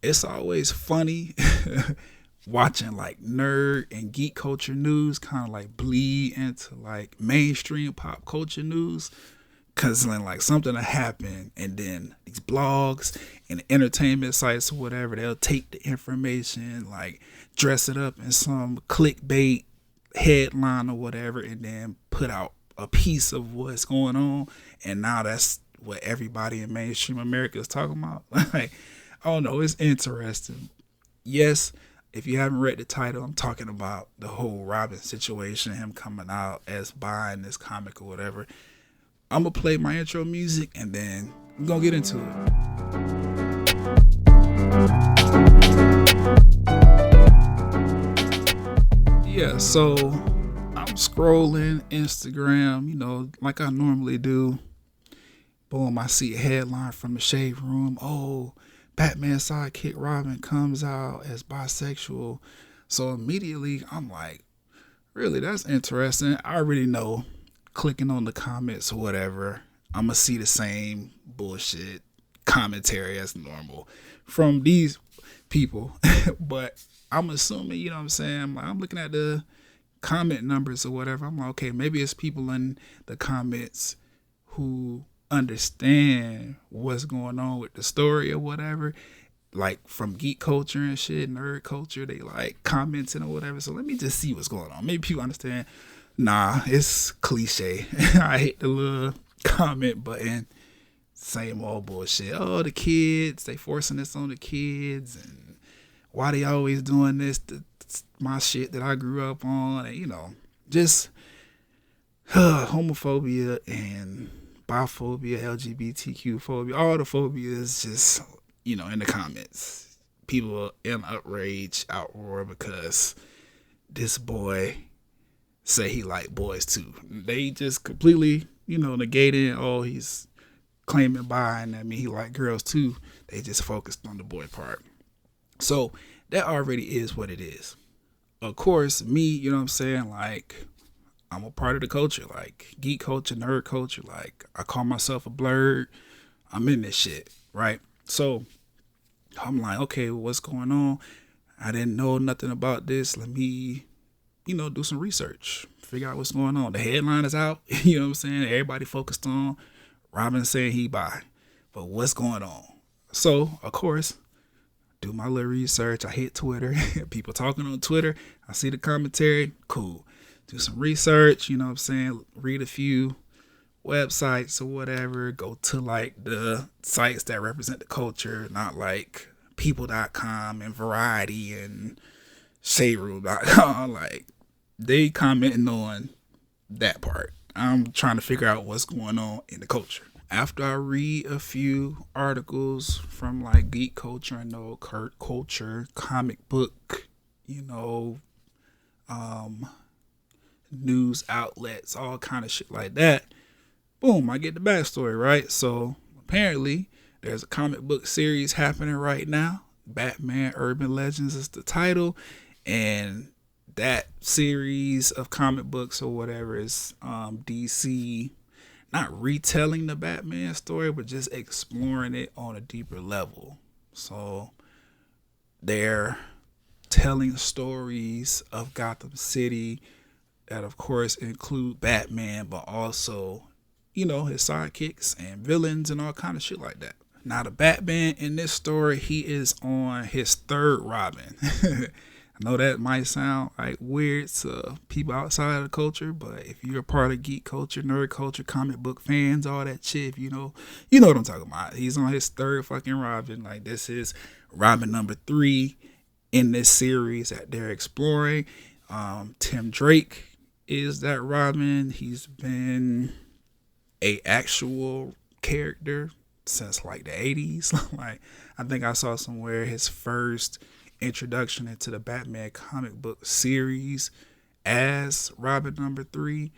it's always funny watching like nerd and geek culture news kind of like bleed into like mainstream pop culture news. Cause then like something will happen and then these blogs and entertainment sites or whatever, they'll take the information, like dress it up in some clickbait headline or whatever, and then put out a piece of what's going on. And now that's what everybody in mainstream America is talking about. Like, I don't know, it's interesting. Yes, if you haven't read the title, I'm talking about the whole Robin situation, him coming out as buying this comic or whatever. I'm gonna play my intro music and then we're gonna get into it. Yeah, so I'm scrolling Instagram, like I normally do. Boom, I see a headline from the shade room. Oh, Batman sidekick Robin comes out as bisexual. So immediately I'm like, really, that's interesting. I already know. Clicking on the comments or whatever, I'm gonna see the same bullshit commentary as normal from these people. But I'm assuming, you know what I'm saying? I'm looking at the comment numbers or whatever. I'm like, okay, maybe it's people in the comments who understand what's going on with the story or whatever. Like from geek culture and shit, nerd culture, they like commenting or whatever. So let me just see what's going on. Maybe people understand. Nah, it's cliche. I hate the little comment button. Same old bullshit. Oh, the kids, they forcing this on the kids, and why they always doing this? My shit that I grew up on, and just homophobia and biphobia, LGBTQ phobia, all the phobias just, in the comments. People are in outrage, outroar because this boy say he like boys too. They just completely, negating, oh, he's claiming bi, and I mean he like girls too. They just focused on the boy part. So that already is what it is. Of course, me, you know what I'm saying? Like, I'm a part of the culture, like geek culture, nerd culture. Like, I call myself a blurred. I'm in this shit, right? So I'm like, okay, well, what's going on? I didn't know nothing about this. Let me do some research, figure out what's going on. The headline is out, you know what I'm saying? Everybody focused on Robin saying he bi, but what's going on? So, of course, do my little research. I hit Twitter, people talking on Twitter. I see the commentary, cool. Do some research, you know what I'm saying? Read a few websites or whatever. Go to like the sites that represent the culture, not like people.com and Variety and shayroom.com. Like, they commenting on that part. I'm trying to figure out what's going on in the culture. After I read a few articles from like geek culture and Kurt culture, comic book, um, news outlets, all kind of shit like that, boom, I get the backstory, right? So apparently there's a comic book series happening right now. Batman Urban Legends is the title, and that series of comic books or whatever is DC not retelling the Batman story, but just exploring it on a deeper level. So they're telling stories of Gotham City that, of course, include Batman, but also, his sidekicks and villains and all kind of shit like that. Now, the Batman in this story, he is on his third Robin. I know that might sound like weird to people outside of the culture, but if you're a part of geek culture, nerd culture, comic book fans, all that shit, you know what I'm talking about. He's on his third fucking Robin. Like, this is Robin number 3 in this series that they're exploring. Tim Drake is that Robin. He's been a actual character since like the 80s. Like, I think I saw somewhere his first introduction into the Batman comic book series as Robin number 3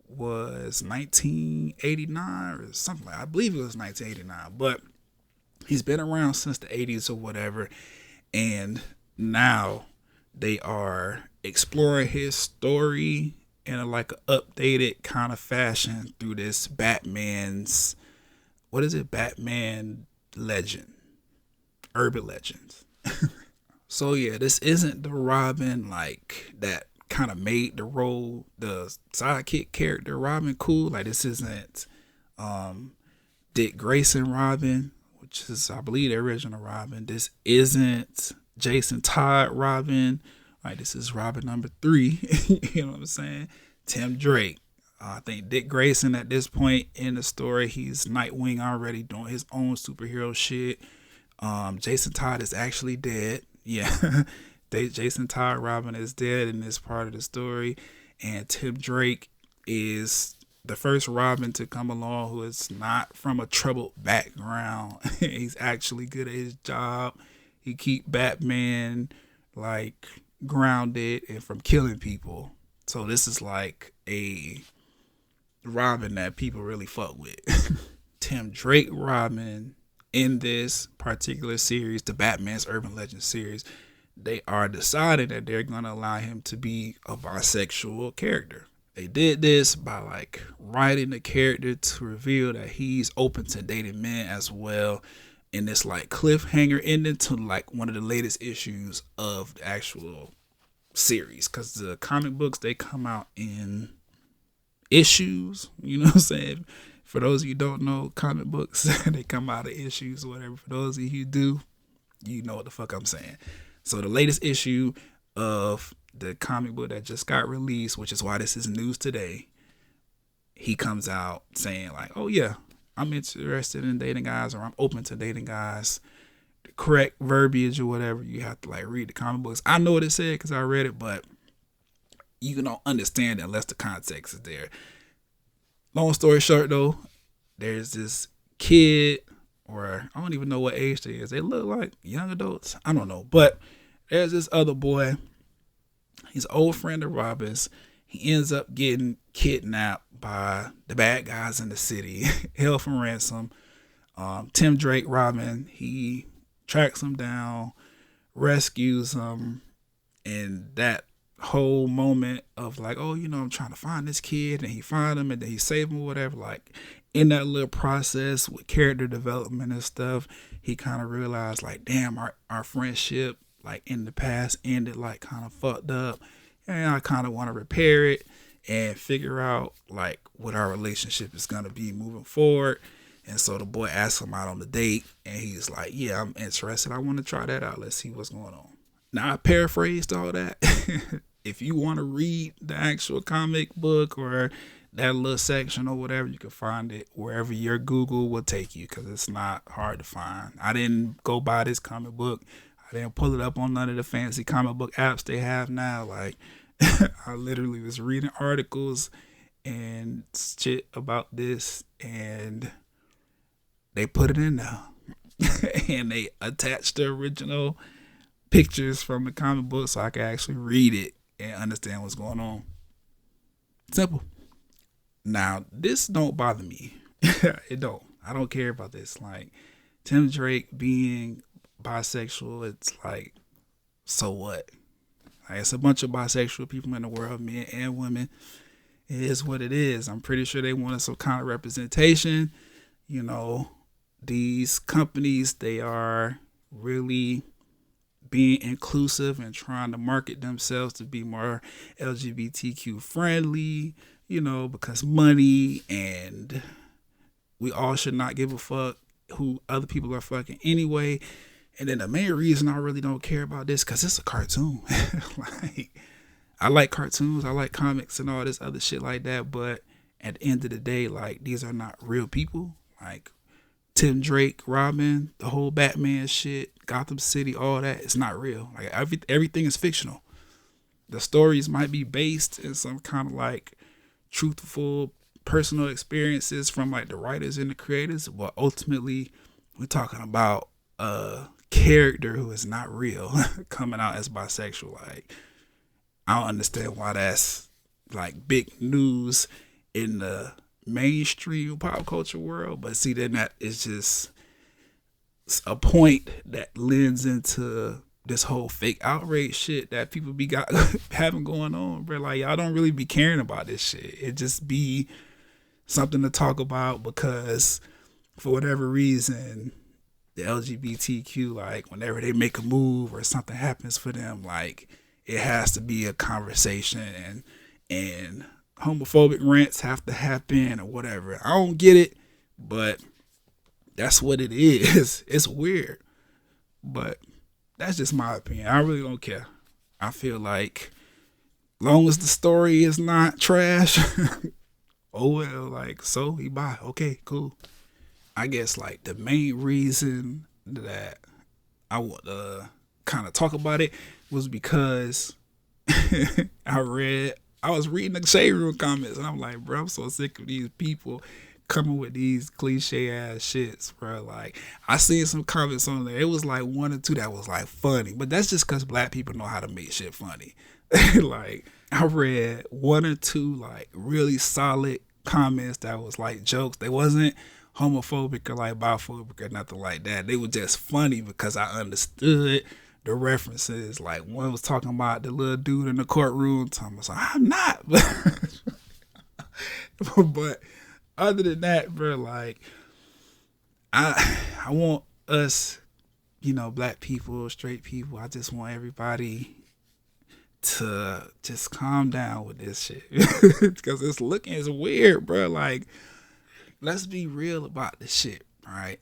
was 1989 or something like that. I believe it was 1989, but he's been around since the 80s or whatever, and now they are exploring his story in a like a updated kind of fashion through this Batman Legend, Urban Legends. So yeah, this isn't the Robin like that kind of made the role, the sidekick character Robin cool. Like this isn't um Dick Grayson Robin, which is I believe the original Robin. This isn't Jason Todd Robin. Like this is Robin number 3. You know what I'm saying? Tim Drake. I think Dick Grayson at this point in the story, he's Nightwing already doing his own superhero shit. Jason Todd is actually dead. Yeah, Jason Todd Robin is dead in this part of the story, and Tim Drake is the first Robin to come along who is not from a troubled background. He's actually good at his job. He keep Batman like grounded and from killing people. So this is like a Robin that people really fuck with. Tim Drake Robin in this particular series, the Batman's Urban Legends series, they are deciding that they're going to allow him to be a bisexual character. They did this by like writing the character to reveal that he's open to dating men as well. And this like cliffhanger ending to like one of the latest issues of the actual series. Because the comic books, they come out in issues, you know what I'm saying? For those of you who don't know comic books, they come out of issues or whatever. For those of you who do, you know what the fuck I'm saying. So the latest issue of the comic book that just got released, which is why this is news today, he comes out saying like, oh yeah, I'm interested in dating guys, or I'm open to dating guys. The correct verbiage or whatever, you have to like read the comic books. I know what it said because I read it, but you don't understand it unless the context is there. Long story short though, there's this kid, or I don't even know what age they is. They look like young adults. I don't know. But there's this other boy. He's an old friend of Robin's. He ends up getting kidnapped by the bad guys in the city, held for ransom. Tim Drake Robin, he tracks him down, rescues him, and that whole moment of like, oh, you know, I'm trying to find this kid, and he find him, and then he save him or whatever. Like in that little process with character development and stuff, he kind of realized like, damn, our friendship like in the past ended like kind of fucked up, and I kind of want to repair it and figure out like what our relationship is gonna be moving forward. And so the boy asks him out on the date, and he's like, yeah, I'm interested. I want to try that out. Let's see what's going on. Now I paraphrased all that. If you want to read the actual comic book or that little section or whatever, you can find it wherever your Google will take you, because it's not hard to find. I didn't go buy this comic book. I didn't pull it up on none of the fancy comic book apps they have now. Like I literally was reading articles and shit about this, and they put it in there. And they attached the original pictures from the comic book so I could actually read it and understand what's going on. Simple. Now, this don't bother me. It don't. I don't care about this. Like, Tim Drake being bisexual, it's like, so what? Like, it's a bunch of bisexual people in the world, men and women. It is what it is. I'm pretty sure they wanted some kind of representation. You know, these companies, they are really being inclusive and trying to market themselves to be more LGBTQ friendly, you know, because money, and we all should not give a fuck who other people are fucking anyway. And then the main reason I really don't care about this, because it's a cartoon. Like, I like cartoons, I like comics and all this other shit like that, but at the end of the day, like, these are not real people. Like, Tim Drake, Robin, the whole Batman shit, Gotham City, all that, it's not real. Like everything is fictional. The stories might be based in some kind of like truthful personal experiences from like the writers and the creators, but ultimately we're talking about a character who is not real coming out as bisexual. Like, I don't understand why that's like big news in the mainstream pop culture world, but see, then that is just a point that lends into this whole fake outrage shit that people be having going on, bro. Like, y'all don't really be caring about this shit. It just be something to talk about because for whatever reason the LGBTQ, like whenever they make a move or something happens for them, like it has to be a conversation, and homophobic rants have to happen or whatever. I don't get it, but that's what it is. It's weird, but that's just my opinion. I really don't care. I feel like long as the story is not trash, oh well, like so he bye. Okay, cool. I guess like the main reason that I want to kind of talk about it was because I was reading the shade room comments and I'm like, bro, I'm so sick of these people coming with these cliche ass shits, bro. Like I seen some comments on there. It was like one or two that was like funny, but that's just because black people know how to make shit funny. Like I read one or two like really solid comments that was like jokes. They wasn't homophobic or like biphobic or nothing like that. They were just funny because I understood the references. Like one was talking about the little dude in the courtroom. Thomas, I'm not. But other than that, bro, like I want us, black people, straight people. I just want everybody to just calm down with this shit because it's weird, bro. Like, let's be real about this shit, right?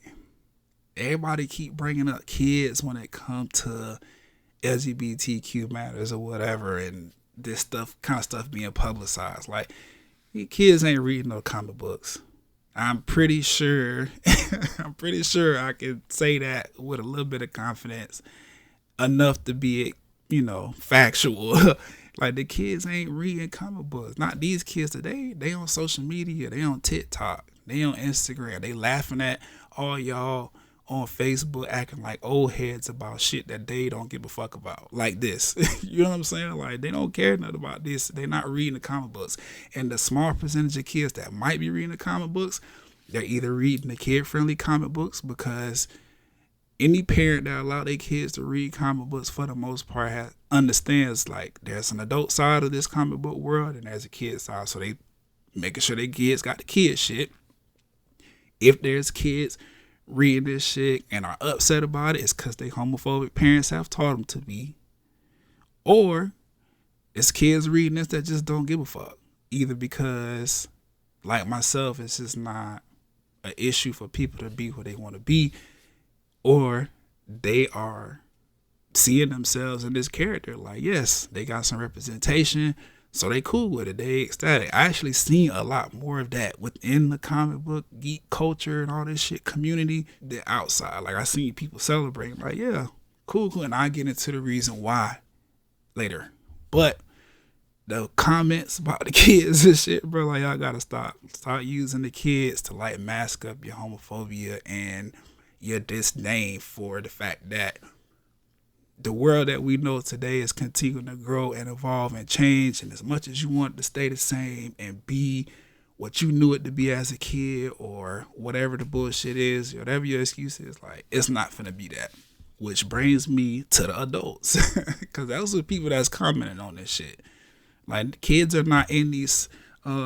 Everybody keep bringing up kids when it comes to LGBTQ matters or whatever, and this kind of stuff being publicized. Like, kids ain't reading no comic books. I'm pretty sure I can say that with a little bit of confidence, enough to be, factual. Like the kids ain't reading comic books. Not these kids today. They on social media. They on TikTok. They on Instagram. They laughing at all y'all on Facebook acting like old heads about shit that they don't give a fuck about. Like this. You know what I'm saying? Like they don't care nothing about this. They're not reading the comic books. And the small percentage of kids that might be reading the comic books, they're either reading the kid-friendly comic books because any parent that allow their kids to read comic books for the most part understands like there's an adult side of this comic book world and there's a kid side. So they making sure their kids got the kid shit. If there's kids reading this shit and are upset about it, it's because they homophobic parents have taught them to be. Or it's kids reading this that just don't give a fuck. Either because, like myself, it's just not an issue for people to be who they want to be, or they are seeing themselves in this character. Like, yes, they got some representation, so they cool with it. They ecstatic. I actually seen a lot more of that within the comic book geek culture and all this shit community than outside. Like, I seen people celebrating. Like, yeah, cool. And I get into the reason why later. But the comments about the kids and shit, bro, like, y'all gotta stop using the kids to like mask up your homophobia and your disdain for the fact that the world that we know today is continuing to grow and evolve and change. And as much as you want it to stay the same and be what you knew it to be as a kid or whatever the bullshit is, whatever your excuse is, like, it's not finna be that. Which brings me to the adults. Because those are the people that's commenting on this shit. Like, the kids are not in these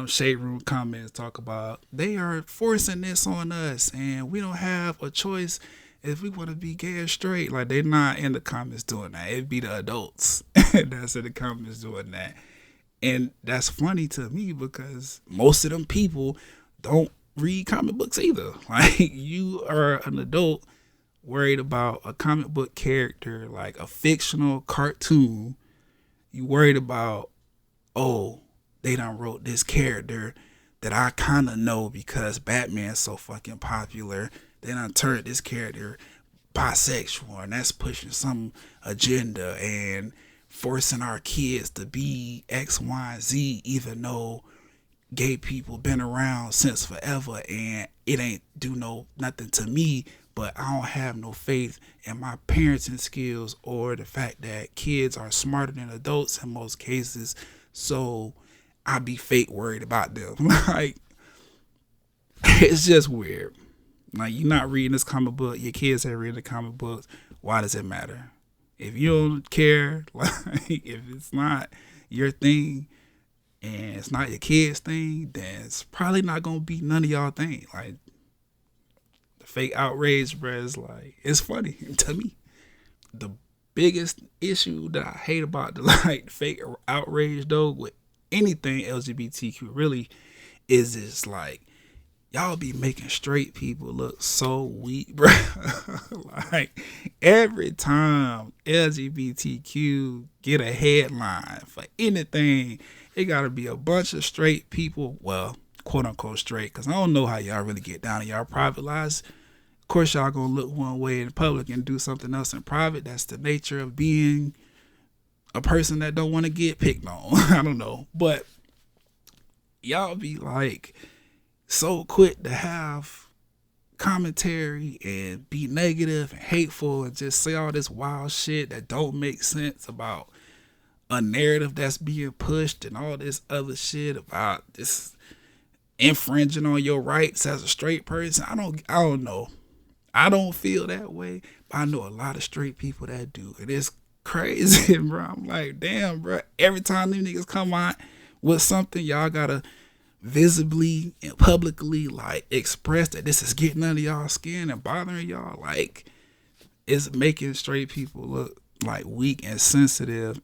shade room comments talk about they are forcing this on us and we don't have a choice if we want to be gay or straight. Like, they're not in the comments doing that. It'd be the adults that's in the comments doing that. And that's funny to me because most of them people don't read comic books either. Like, you are an adult worried about a comic book character, like a fictional cartoon. You worried about, oh, they done wrote this character that I kind of know because Batman's so fucking popular. They done turned this character bisexual and that's pushing some agenda and forcing our kids to be X, Y, and Z, even though gay people been around since forever and it ain't do nothing to me, but I don't have no faith in my parenting skills or the fact that kids are smarter than adults in most cases. So I be fake worried about them. Like, it's just weird. Like, you're not reading this comic book. Your kids ain't reading the comic books. Why does it matter? If you don't care, like, if it's not your thing and it's not your kid's thing, then it's probably not going to be none of y'all thing. Like, fake outrage, bro, is like, it's funny to me. The biggest issue that I hate about the like fake outrage though with anything LGBTQ really is it's like y'all be making straight people look so weak, bro. Like every time LGBTQ get a headline for anything, it gotta be a bunch of straight people, well, quote unquote straight, because I don't know how y'all really get down in y'all private lives. Of course, y'all gonna look one way in public and do something else in private. That's the nature of being a person that don't want to get picked on. I don't know, but y'all be like so quick to have commentary and be negative and hateful and just say all this wild shit that don't make sense about a narrative that's being pushed and all this other shit about this infringing on your rights as a straight person. I don't know. I don't feel that way, but I know a lot of straight people that do. And it's crazy, bro. I'm like, damn, bro. Every time these niggas come out with something, y'all gotta visibly and publicly like express that this is getting under y'all skin and bothering y'all. Like, it's making straight people look like weak and sensitive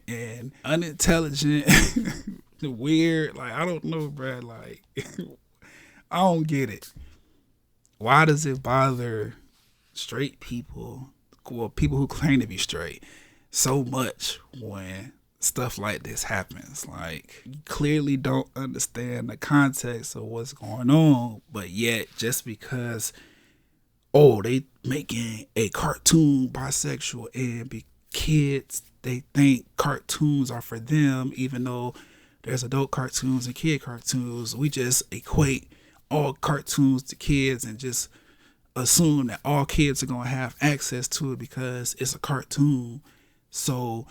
and unintelligent, weird. Like, I don't know, bro. Like, I don't get it. Why does it bother straight people, well, people who claim to be straight, so much when stuff like this happens? Like, you clearly don't understand the context of what's going on, but yet just because, oh, they making a cartoon bisexual and be kids, they think cartoons are for them, even though there's adult cartoons and kid cartoons. We just equate all cartoons to kids and just assume that all kids are going to have access to it because it's a cartoon. So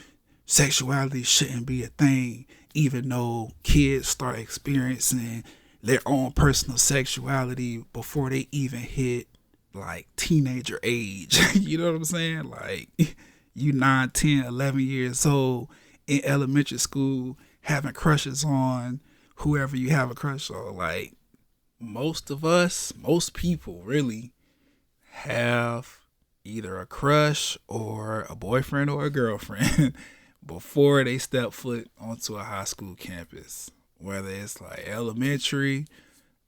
sexuality shouldn't be a thing, even though kids start experiencing their own personal sexuality before they even hit like teenager age. You know what I'm saying? Like, you 9, 10, 11 years old in elementary school having crushes on whoever you have a crush on. Like, most people really have either a crush or a boyfriend or a girlfriend before they step foot onto a high school campus, whether it's like elementary,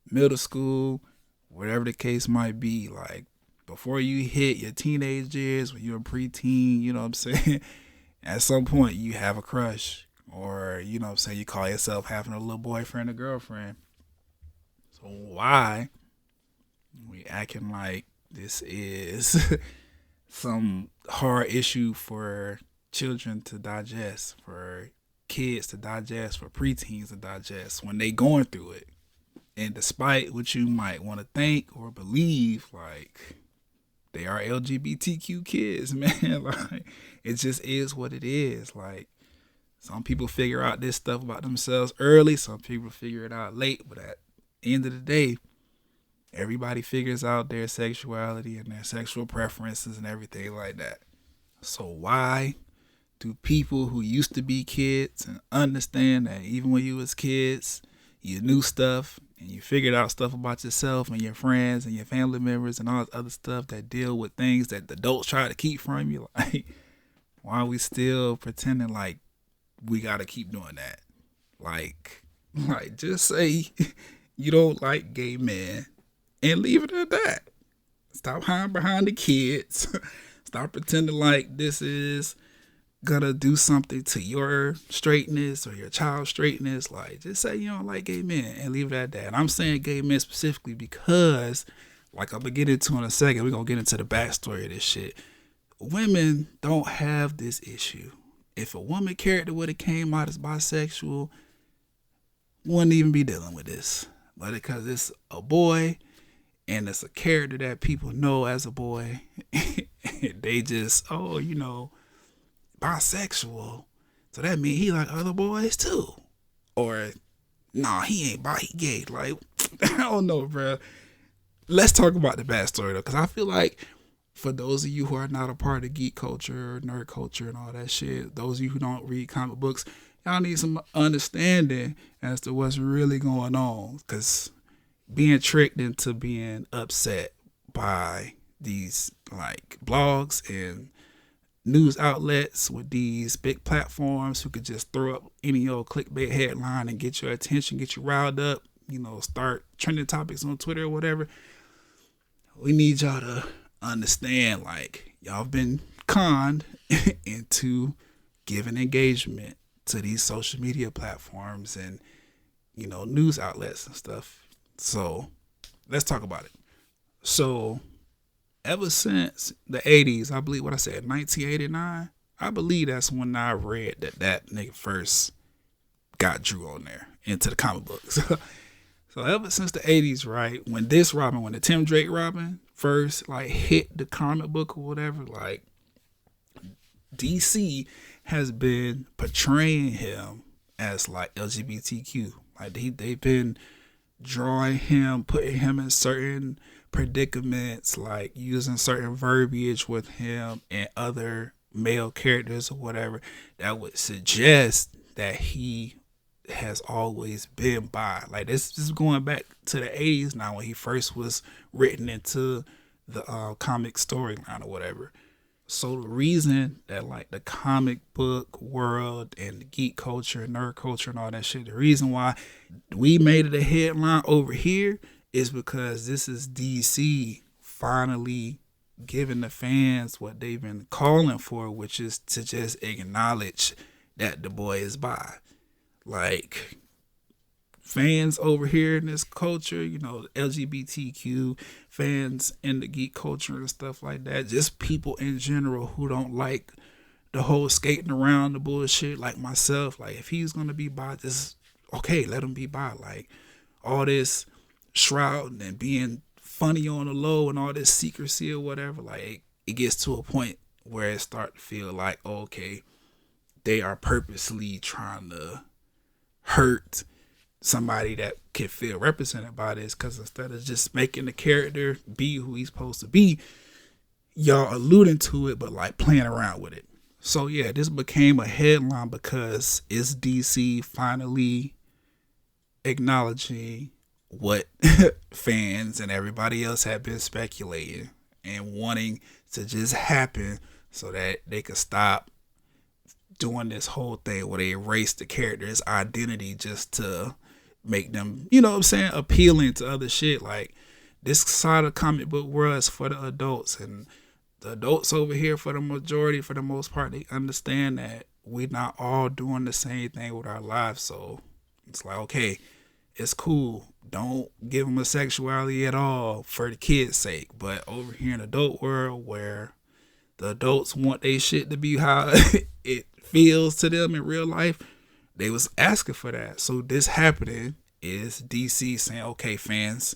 middle school, whatever the case might be. Like, before you hit your teenage years, when you're a preteen, you know what I'm saying, at some point you have a crush, or, you know what I'm saying, you call yourself having a little boyfriend or girlfriend. So why we acting like this is some hard issue for children to digest, for kids to digest, for preteens to digest when they going through it? And despite what you might want to think or believe, like, they are LGBTQ kids, man. Like, it just is what it is. Like, some people figure out this stuff about themselves early, some people figure it out late, but at the end of the day, everybody figures out their sexuality and their sexual preferences and everything like that. So why do people who used to be kids and understand that even when you was kids, you knew stuff and you figured out stuff about yourself and your friends and your family members and all this other stuff that deal with things that the adults try to keep from you? Like, why are we still pretending like we got to keep doing that? Like, just say you don't like gay men and leave it at that. Stop hiding behind the kids. Stop pretending like this is gonna do something to your straightness or your child's straightness. Like, just say you don't like gay men and leave it at that. And I'm saying gay men specifically because, like I'm gonna get into in a second, we're gonna get into the backstory of this shit. Women don't have this issue. If a woman character would have came out as bisexual, wouldn't even be dealing with this. But because it's a boy and it's a character that people know as a boy, they just, oh, you know, bisexual, so that means he like other boys too. Or, nah, he ain't bi, he gay. Like, I don't know, bro. Let's talk about the backstory though, because I feel like for those of you who are not a part of geek culture, nerd culture, and all that shit, those of you who don't read comic books, y'all need some understanding as to what's really going on. Because being tricked into being upset by these like blogs and news outlets with these big platforms who could just throw up any old clickbait headline and get your attention, get you riled up, start trending topics on Twitter or whatever. We need y'all to understand, like, y'all been conned into giving engagement to these social media platforms and, news outlets and stuff. So let's talk about it. So ever since the 80s, I believe what I said, 1989, I believe that's when I read that nigga first got Drew on there into the comic books. So ever since the 80s, right, when the Tim Drake Robin first like hit the comic book or whatever, like DC has been portraying him as like LGBTQ. Like they've been drawing him, putting him in certain predicaments, like using certain verbiage with him and other male characters or whatever that would suggest that he has always been bi. Like this is going back to the 80s now when he first was written into the comic storyline or whatever. So the reason that like the comic book world and the geek culture, nerd culture and all that shit, the reason why we made it a headline over here is because this is DC finally giving the fans what they've been calling for, which is to just acknowledge that the boy is bi. Like, fans over here in this culture, LGBTQ fans in the geek culture and stuff like that, just people in general who don't like the whole skating around the bullshit, like myself. Like, if he's gonna be bi, just okay, let him be bi. Like, all this shrouding and being funny on the low and all this secrecy or whatever, like it gets to a point where it starts to feel like, okay, they are purposely trying to hurt somebody that can feel represented by this, because instead of just making the character be who he's supposed to be, y'all alluding to it but like playing around with it. So yeah, this became a headline because it's DC finally acknowledging what fans and everybody else have been speculating and wanting to just happen so that they could stop doing this whole thing where they erase the character's identity just to make them, appealing to other shit. Like, this side of the comic book world is for the adults, and the adults over here, for the majority, for the most part, they understand that we're not all doing the same thing with our lives. So it's like, okay, it's cool. Don't give them a sexuality at all for the kids' sake. But over here in the adult world, where the adults want their shit to be how it feels to them in real life, they was asking for that. So this happening is DC saying, okay, fans,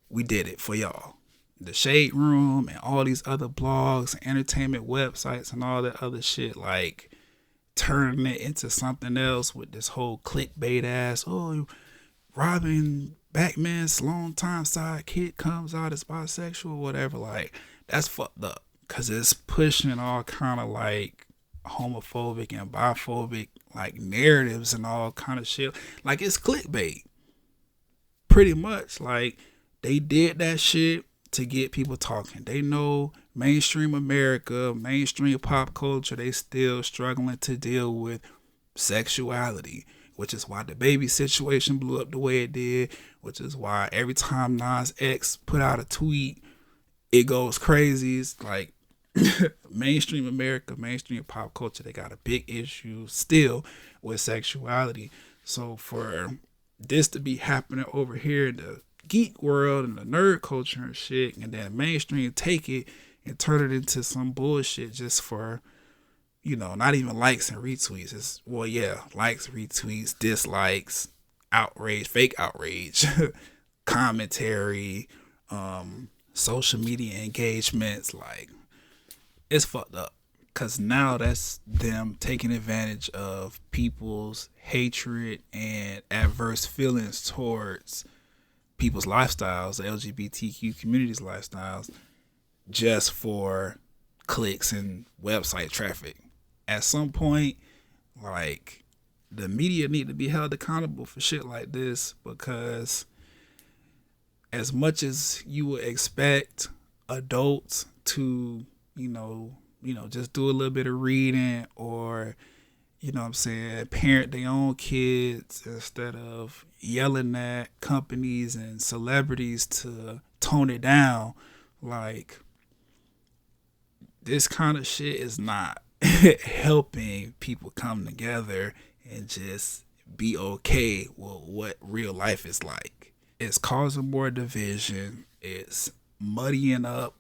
we did it for y'all. The Shade Room and all these other blogs, entertainment websites and all that other shit, like turning it into something else with this whole clickbait ass, Robin Batman's longtime sidekick comes out as bisexual, whatever. Like, that's fucked up, because it's pushing all kind of like homophobic and biphobic like narratives and all kind of shit. Like, it's clickbait pretty much. Like, they did that shit to get people talking. They know mainstream America, mainstream pop culture, they still struggling to deal with sexuality, which is why the baby situation blew up the way it did, which is why every time Nas X put out a tweet, it goes crazy. It's like mainstream America, mainstream pop culture, they got a big issue still with sexuality. So for this to be happening over here in the geek world and the nerd culture and shit, and then mainstream take it and turn it into some bullshit just for, not even likes and retweets. It's, likes, retweets, dislikes, outrage, fake outrage, commentary, social media engagements. Like, it's fucked up, because now that's them taking advantage of people's hatred and adverse feelings towards people's lifestyles, the LGBTQ community's lifestyles, just for clicks and website traffic. At some point, like, the media need to be held accountable for shit like this, because as much as you would expect adults to, just do a little bit of reading, or what I'm saying, parent their own kids instead of yelling at companies and celebrities to tone it down. Like, this kind of shit is not helping people come together and just be okay with what real life is like. It's causing more division. It's muddying up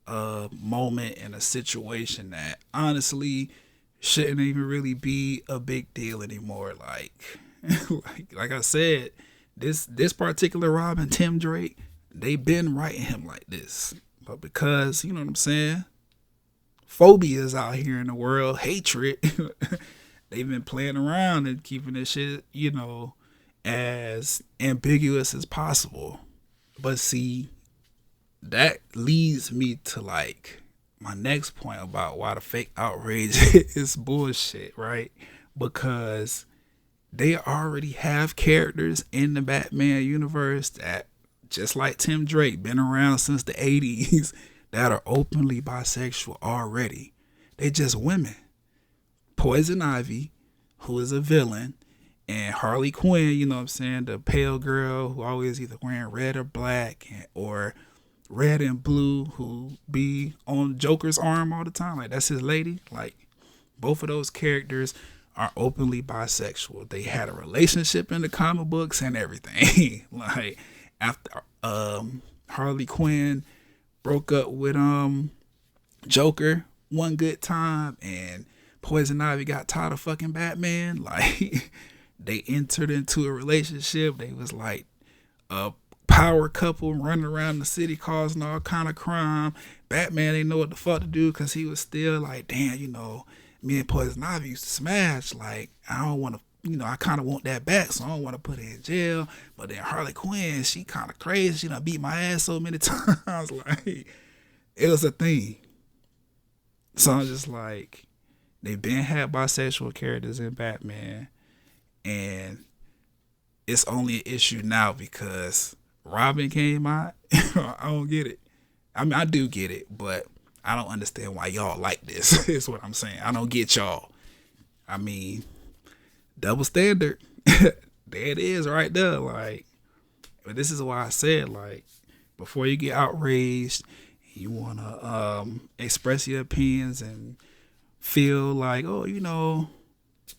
a moment in a situation that honestly shouldn't even really be a big deal anymore. Like, like I said, this particular Robin, Tim Drake, they been writing him like this, but because what I'm saying, phobias out here in the world, hatred, they've been playing around and keeping this shit, as ambiguous as possible. But see, that leads me to like my next point about why the fake outrage is bullshit, right? Because they already have characters in the Batman universe that, just like Tim Drake, been around since the 80s, that are openly bisexual already. They just women. Poison Ivy, who is a villain, and Harley Quinn, the pale girl who always either wearing red or black, or red and blue, who be on Joker's arm all the time. Like, that's his lady. Like, both of those characters are openly bisexual. They had a relationship in the comic books and everything. Like, after Harley Quinn broke up with Joker one good time, and Poison Ivy got tired of fucking Batman, like, they entered into a relationship. They was like a power couple running around the city causing all kind of crime. Batman didn't know what the fuck to do because he was still like, damn, me and Poison Ivy used to smash. Like, I don't want to, I kind of want that back, so I don't want to put her in jail. But then Harley Quinn, she kind of crazy. She done beat my ass so many times. Like, it was a thing. So I'm just like, they been had bisexual characters in Batman, and it's only an issue now because Robin came out. I don't get it. I mean, I do get it, but I don't understand why y'all like this. Is what I'm saying. I don't get y'all. I mean, double standard. There it is right there. Like, but this is why I said, like, before you get outraged, you want to express your opinions and feel like, oh,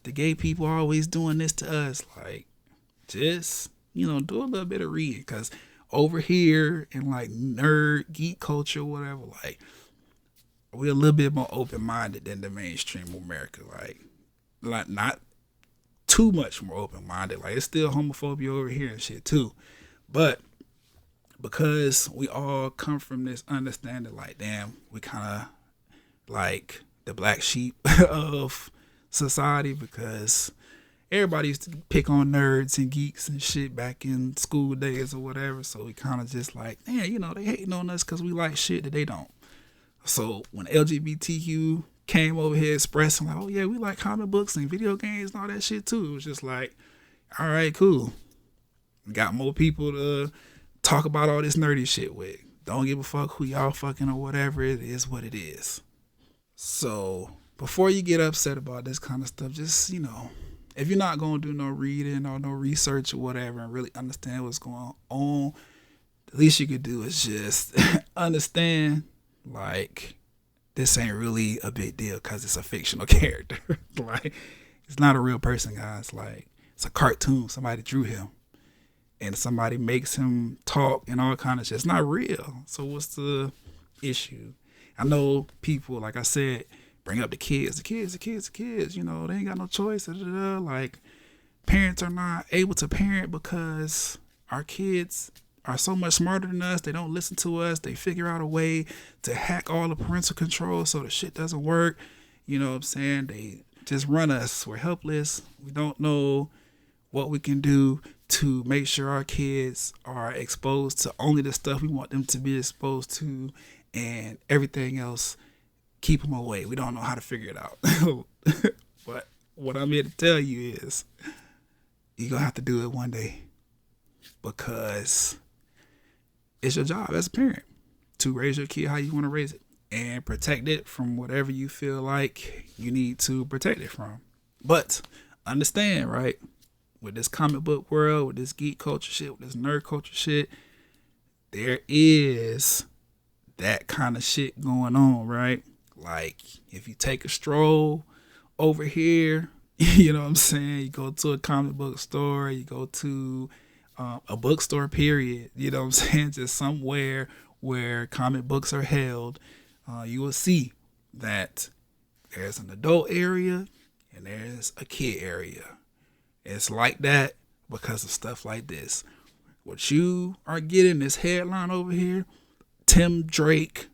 the gay people are always doing this to us. Like, just, do a little bit of reading. Because over here in, like, nerd, geek culture, whatever, like, we're a little bit more open-minded than the mainstream America. Like not too much more open-minded. Like, it's still homophobia over here and shit, too. But because we all come from this understanding, like, damn, we kind of like the black sheep of society, because everybody used to pick on nerds and geeks and shit back in school days or whatever. So we kind of just like, damn, they hating on us because we like shit that they don't. So when LGBTQ came over here expressing like, oh yeah, we like comic books and video games and all that shit too, it was just like, all right, cool. We got more people to talk about all this nerdy shit with. Don't give a fuck who y'all fucking or whatever. It is what it is. So before you get upset about this kind of stuff, just, if you're not going to do no reading or no research or whatever and really understand what's going on, the least you could do is just understand, like, this ain't really a big deal because it's a fictional character. Like, it's not a real person, guys. Like, it's a cartoon. Somebody drew him. And somebody makes him talk and all kind of shit. It's not real. So what's the issue? I know people, like I said, bring up the kids. They ain't got no choice. Like, parents are not able to parent because our kids are so much smarter than us. They don't listen to us. They figure out a way to hack all the parental control so the shit doesn't work. You know what I'm saying? They just run us. We're helpless. We don't know what we can do to make sure our kids are exposed to only the stuff we want them to be exposed to, and everything else, keep them away. We don't know how to figure it out. But what I'm here to tell you is, you're going to have to do it one day, because It's your job as a parent to raise your kid how you want to raise it and protect it from whatever you feel like you need to protect it from. But understand, right? With this comic book world, with this geek culture shit, with this nerd culture shit, there is that kind of shit going on, right? Like, if you take a stroll over here, you know what I'm saying? You go to a comic book store, you go to a bookstore, period. You know what I'm saying? Just somewhere where comic books are held, you will see that there's an adult area and there's a kid area. It's like that because of stuff like this. What you are getting, this headline over here, Tim Drake,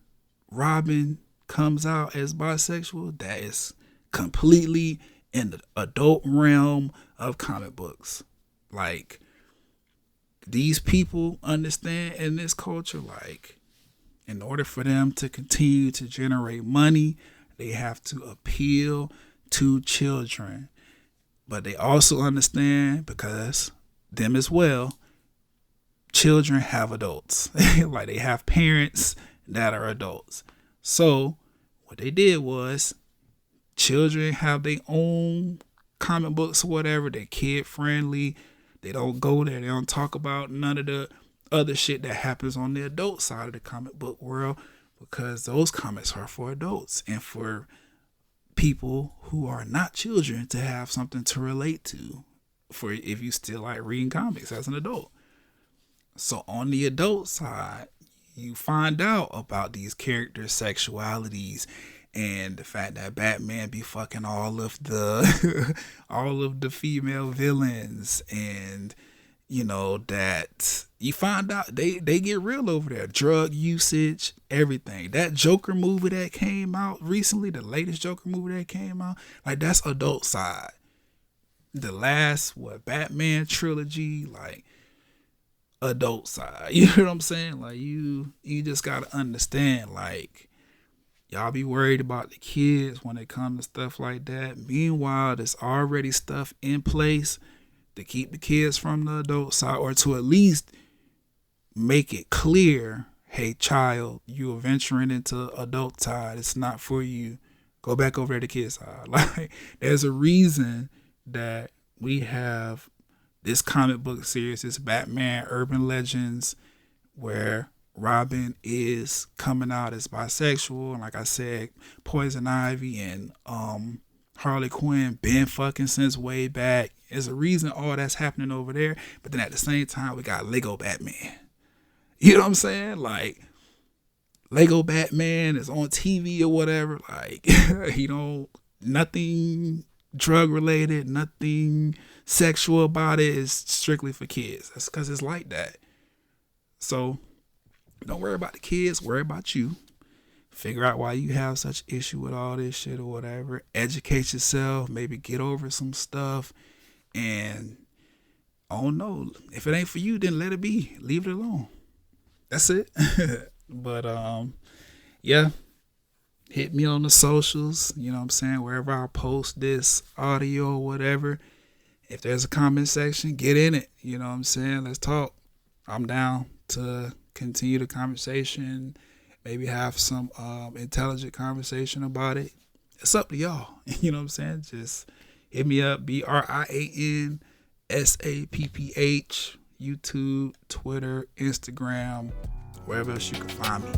Robin comes out as bisexual, that is completely in the adult realm of comic books. Like, these people understand in this culture, like, in order for them to continue to generate money, they have to appeal to children. But they also understand, because them as well, children have adults. Like, they have parents that are adults. So what they did was, children have their own comic books or whatever. They're kid friendly. They don't go there. They don't talk about none of the other shit that happens on the adult side of the comic book world, because those comics are for adults and for people who are not children to have something to relate to, for if you still like reading comics as an adult. So on the adult side, you find out about these characters' sexualities and the fact that Batman be fucking all of the all of the female villains, and you know that you find out they get real over there. Drug usage, everything. That Joker movie that came out recently, the latest Joker movie that came out, like, that's adult side. The last Batman trilogy, like, adult side. You know what I'm saying? Like, you just gotta understand, like, y'all be worried about the kids when it comes to stuff like that. Meanwhile, there's already stuff in place to keep the kids from the adult side, or to at least make it clear, hey, child, you are venturing into adult side. It's not for you. Go back over to the kid side. Like, there's a reason that we have this comic book series, this Batman Urban Legends, where Robin is coming out as bisexual. And like I said, Poison Ivy and Harley Quinn been fucking since way back. There's a reason all that's happening over there. But then at the same time, we got Lego Batman. You know what I'm saying? Like, Lego Batman is on TV or whatever. Like, nothing drug related, nothing sexual about it. Is strictly for kids. That's because it's like that. So don't worry about the kids, worry about you. Figure out why you have such issue with all this shit or whatever. Educate yourself, maybe get over some stuff. And I don't know, if it ain't for you, then let it be. Leave it alone. That's it. But yeah. Hit me on the socials, you know what I'm saying? Wherever I post this audio or whatever. If there's a comment section, get in it. You know what I'm saying? Let's talk. I'm down to continue the conversation, maybe have some intelligent conversation about it. It's up to y'all. You know what I'm saying? Just hit me up, BRIANSAPPH, YouTube, Twitter, Instagram, wherever else you can find me.